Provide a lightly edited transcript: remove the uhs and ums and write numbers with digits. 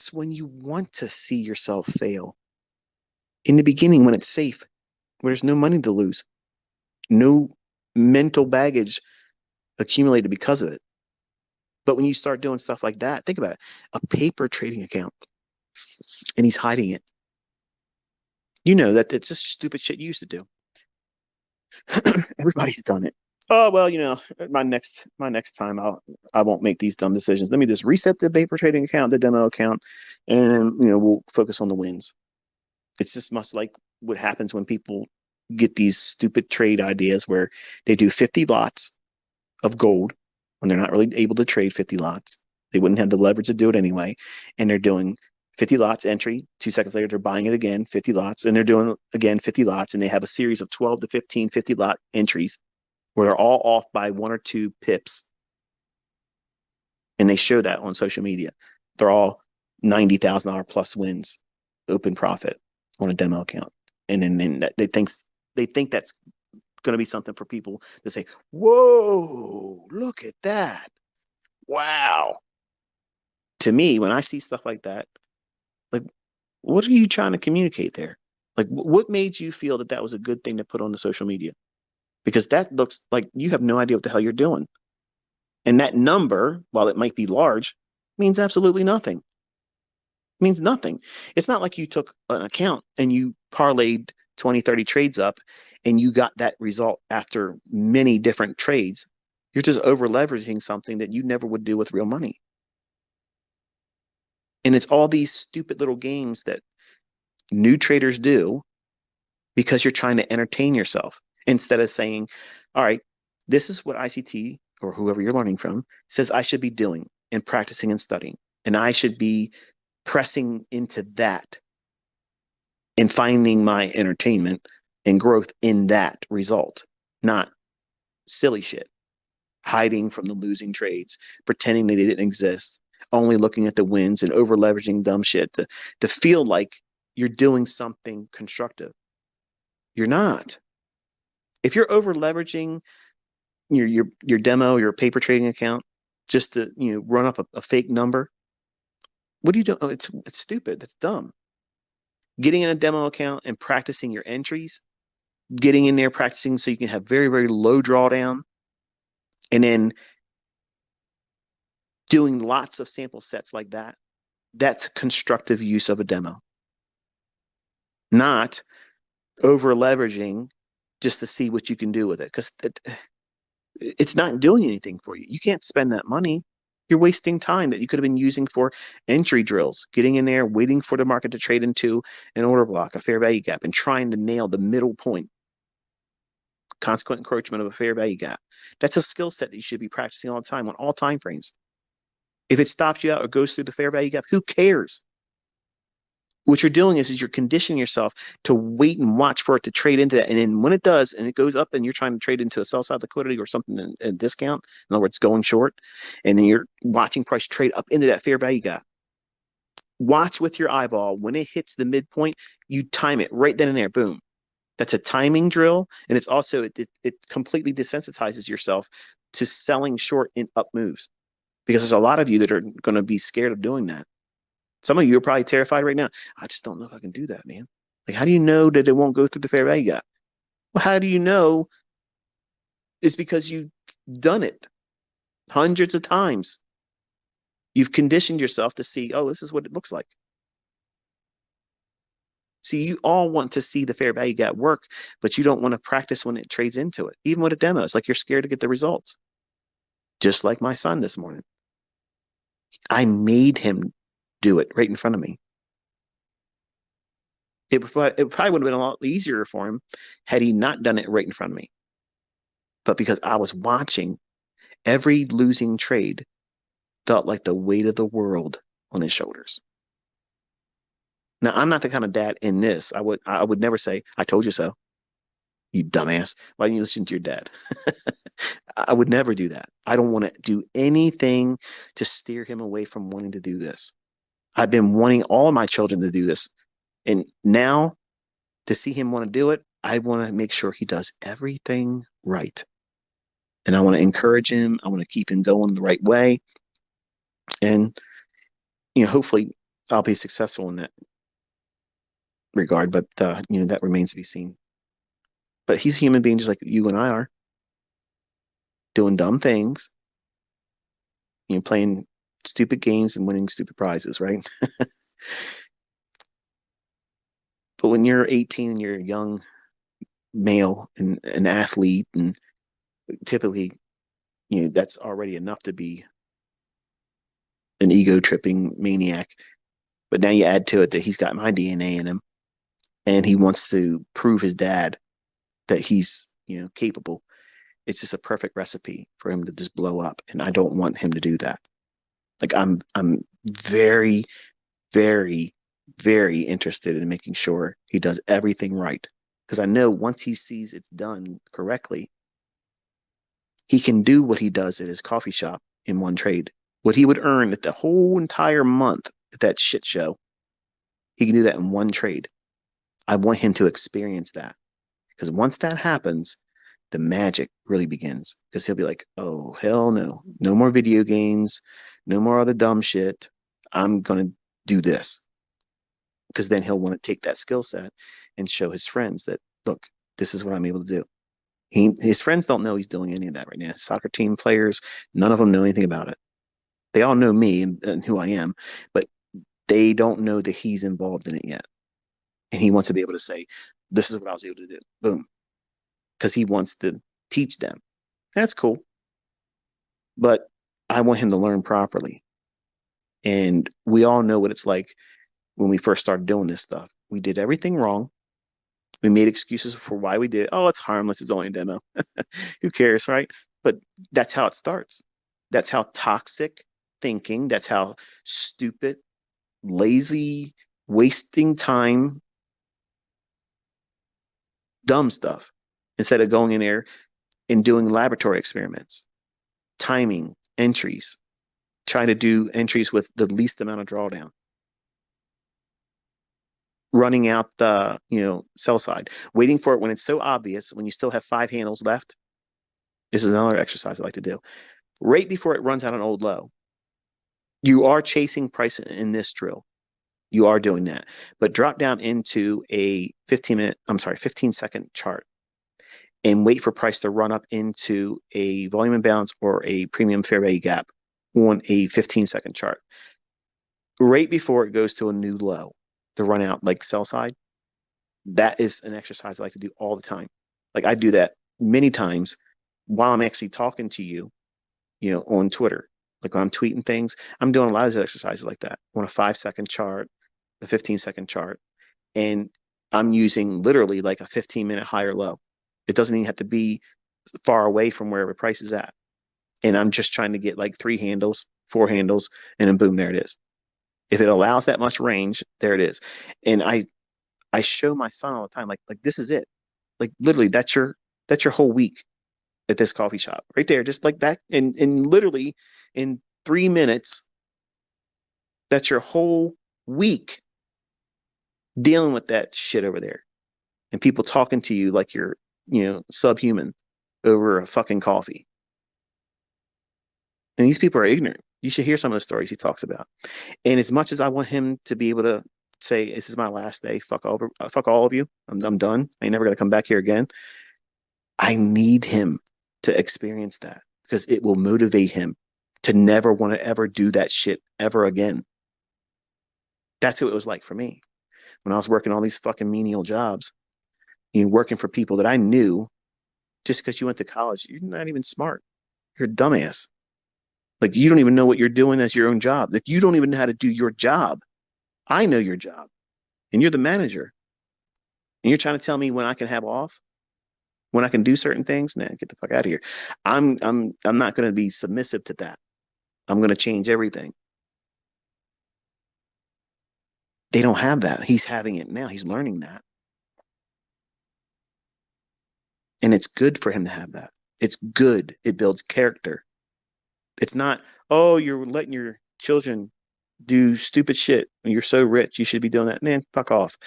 It's when you want to see yourself fail. In the beginning, when it's safe, where there's no money to lose, no mental baggage accumulated because of it. But when you start doing stuff like that, think about it, a paper trading account, and he's hiding it. You know that it's just stupid shit you used to do. Everybody's done it. Oh well, my next time I won't make these dumb decisions. Let me just reset the paper trading account, the demo account, and we'll focus on the wins. It's just much like what happens when people get these stupid trade ideas where they do 50 lots of gold when they're not really able to trade 50 lots. They wouldn't have the leverage to do it anyway. And they're doing 50 lots entry. 2 seconds later, they're buying it again, 50 lots, and they're doing again 50 lots. And they have a series of 12 to 15 50 lot entries where they're all off by 1 or 2 pips. And they show that on social media. They're all $90,000 plus wins, open profit on a demo account. And then they think that's going to be something for people to say, whoa, look at that. Wow. To me, when I see stuff like that, like, what are you trying to communicate there? Like, what made you feel that that was a good thing to put on the social media? Because that looks like you have no idea what the hell you're doing. And that number, while it might be large, means absolutely nothing. It means nothing. It's not like you took an account and you parlayed 20, 30 trades up and you got that result after many different trades. You're just over leveraging something that you never would do with real money. And it's all these stupid little games that new traders do because you're trying to entertain yourself instead of saying, all right, this is what ICT or whoever you're learning from says I should be doing and practicing and studying. And I should be pressing into that and finding my entertainment and growth in that result, not silly shit, hiding from the losing trades, pretending they didn't exist, only looking at the wins and over leveraging dumb shit to feel like you're doing something constructive. You're not. If you're over leveraging your demo, your paper trading account, just to run up a fake number, what do you do? Oh, it's stupid. It's dumb. Getting in a demo account and practicing your entries, getting in there practicing so you can have very, very low drawdown, and then doing lots of sample sets like that, that's constructive use of a demo, not over leveraging just to see what you can do with it. Because it's not doing anything for you. You can't spend that money. You're wasting time that you could have been using for entry drills, getting in there, waiting for the market to trade into an order block, a fair value gap, and trying to nail the middle point, consequent encroachment of a fair value gap. That's a skill set that you should be practicing all the time on all time frames. If it stops you out or goes through the fair value gap, who cares? What you're doing is you're conditioning yourself to wait and watch for it to trade into that. And then when it does and it goes up and you're trying to trade into a sell side liquidity or something in discount, in other words, going short, and then you're watching price trade up into that fair value gap. Watch with your eyeball. When it hits the midpoint, you time it right then and there. Boom. That's a timing drill. And it's also, it completely desensitizes yourself to selling short in up moves because there's a lot of you that are going to be scared of doing that. Some of you are probably terrified right now. I just don't know if I can do that, man. Like, how do you know that it won't go through the fair value gap? Well, how do you know? It's because you've done it hundreds of times. You've conditioned yourself to see, oh, this is what it looks like. See, you all want to see the fair value gap work, but you don't want to practice when it trades into it. Even with a demo, it's like you're scared to get the results. Just like my son this morning. I made him do it right in front of me. It probably would have been a lot easier for him had he not done it right in front of me. But because I was watching, every losing trade felt like the weight of the world on his shoulders. Now, I'm not the kind of dad in this. I would never say, I told you so, you dumbass. Why didn't you listen to your dad? I would never do that. I don't want to do anything to steer him away from wanting to do this. I've been wanting all my children to do this. And now to see him want to do it, I want to make sure he does everything right. And I want to encourage him. I want to keep him going the right way. And, hopefully I'll be successful in that regard, but that remains to be seen. But he's a human being just like you and I are, doing dumb things, playing stupid games and winning stupid prizes, right? But when you're 18 and you're a young male and an athlete, and typically, that's already enough to be an ego tripping maniac. But now you add to it that he's got my DNA in him, and he wants to prove his dad that he's capable. It's just a perfect recipe for him to just blow up, and I don't want him to do that. Like I'm very, very, very interested in making sure he does everything right, because I know once he sees it's done correctly, he can do what he does at his coffee shop in one trade. What he would earn at the whole entire month at that shit show, he can do that in one trade. I want him to experience that, because once that happens, the magic really begins, because he'll be like, oh, hell no, no more video games, no more other dumb shit. I'm going to do this, because then he'll want to take that skill set and show his friends that, look, this is what I'm able to do. His friends don't know he's doing any of that right now. Soccer team players, none of them know anything about it. They all know me and who I am, but they don't know that he's involved in it yet. And he wants to be able to say, this is what I was able to do. Boom. Because he wants to teach them. That's cool. But I want him to learn properly. And we all know what it's like when we first started doing this stuff. We did everything wrong. We made excuses for why we did it. Oh, it's harmless. It's only a demo. Who cares, right? But that's how it starts. That's how toxic thinking, that's how stupid, lazy, wasting time, dumb stuff, instead of going in there and doing laboratory experiments, timing entries, trying to do entries with the least amount of drawdown, running out the sell side, waiting for it when it's so obvious, when you still have five handles left. This is another exercise I like to do. Right before it runs out an old low, you are chasing price in this drill. You are doing that, but drop down into a 15-second chart and wait for price to run up into a volume imbalance or a premium fair value gap on a 15-second chart. Right before it goes to a new low, to run out like sell side. That is an exercise I like to do all the time. Like I do that many times while I'm actually talking to you, on Twitter. Like when I'm tweeting things, I'm doing a lot of exercises like that on a 5-second chart, a 15-second chart, and I'm using literally like a 15-minute higher low. It doesn't even have to be far away from wherever price is at. And I'm just trying to get like 3 handles, 4 handles, and then boom, there it is. If it allows that much range, there it is. And I show my son all the time, like this is it. Like literally, that's your whole week at this coffee shop right there, just like that. And literally in 3 minutes, that's your whole week dealing with that shit over there, and people talking to you like you're subhuman over a fucking coffee. And these people are ignorant. You should hear some of the stories he talks about. And as much as I want him to be able to say, this is my last day, fuck all of you, I'm done, I ain't never going to come back here again, I need him to experience that, because it will motivate him to never want to ever do that shit ever again. That's what it was like for me when I was working all these fucking menial jobs, working for people that I knew. Just because you went to college, you're not even smart. You're a dumbass. Like you don't even know what you're doing as your own job. Like you don't even know how to do your job. I know your job, and you're the manager. And you're trying to tell me when I can have off, when I can do certain things. Nah, get the fuck out of here. I'm not going to be submissive to that. I'm going to change everything. They don't have that. He's having it now. He's learning that, and it's good for him to have that. It's good. It builds character. It's not, oh, you're letting your children do stupid shit when you're so rich. You should be doing that. Man, fuck off.